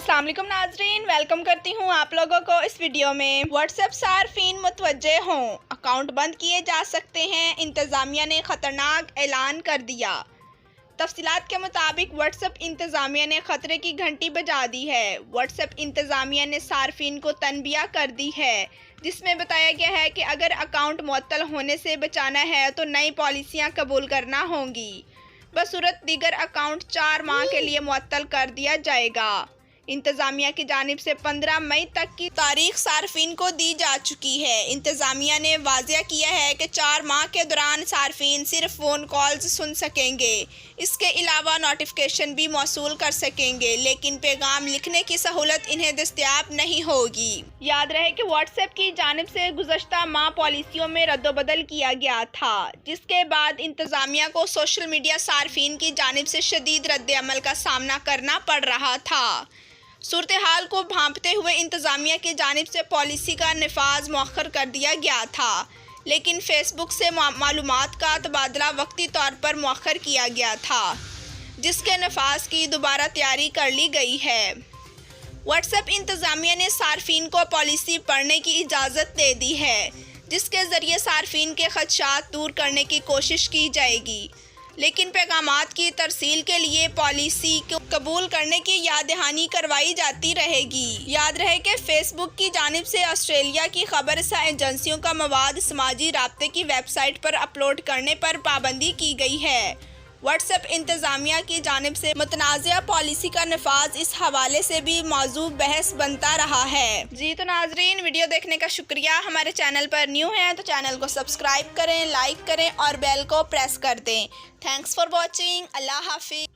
अस्सलाम वालेकुम नाजरीन, वेलकम करती हूँ आप लोगों को इस वीडियो में। व्हाट्सएप सार्फिन मुतवज्जे हों, अकाउंट बंद किए जा सकते हैं, इंतज़ामिया ने ख़तरनाक ऐलान कर दिया। तफसीलात के मुताबिक व्हाट्सएप इंतज़ामिया ने ख़तरे की घंटी बजा दी है। व्हाट्सएप इंतज़ामिया ने सार्फिन को तनबिया कर दी है, जिसमें बताया गया है कि अगर अकाउंट मुअत्तल होने से बचाना है तो नई पॉलिसियाँ कबूल करना होंगी। बसूरत दीगर अकाउंट 4 माह के लिए मुअत्तल कर दिया जाएगा। इंतज़ामिया की जानिब से 15 मई तक की तारीख सार्फिन को दी जा चुकी है। इंतज़ामिया ने वाज़ेह किया है कि 4 माह के दौरान सार्फिन सिर्फ फ़ोन कॉल्स सुन सकेंगे, इसके अलावा नोटिफिकेशन भी मौसूल कर सकेंगे, लेकिन पैगाम लिखने की सहूलत इन्हें दस्तयाब नहीं होगी। याद रहे कि व्हाट्सएप की जानिब से गुज़श्ता माह पॉलिसियों में रद्दोबदल किया गया था, जिसके बाद इंतज़ामिया को सोशल मीडिया सार्फिन की जानिब से शदीद रद्द-ए-अमल का सामना करना पड़ रहा था। सूरत हाल को भांपते हुए इंतज़ामिया की जानिब से पॉलिसी का नफाज मौखर कर दिया गया था, लेकिन फेसबुक से मालूमात का तबादला वक्ती तौर पर मौखर किया गया था, जिसके नफाज की दोबारा तैयारी कर ली गई है। व्हाट्सएप इंतज़ामिया ने सार्फिन को पॉलिसी पढ़ने की इजाज़त दे दी है, जिसके ज़रिए सार्फिन के खदशात दूर करने की कोशिश की जाएगी, लेकिन पैगामात की तरसील के लिए पॉलिसी को कबूल करने की याद दहानी करवाई जाती रहेगी। याद रहे कि फेसबुक की जानिब से ऑस्ट्रेलिया की खबरसा एजेंसियों का मवाद समाजी राब्ते की वेबसाइट पर अपलोड करने पर पाबंदी की गई है। व्हाट्सएप इंतज़ामिया की जानिब से मुतनाज़िया पॉलिसी का नफाज इस हवाले से भी मौजू बहस बनता रहा है। जी तो नाजरीन, वीडियो देखने का शुक्रिया। हमारे चैनल पर न्यू हैं तो चैनल को सब्सक्राइब करें, लाइक करें और बेल को प्रेस कर दें। Thanks for watching. अल्लाह हाफिज़।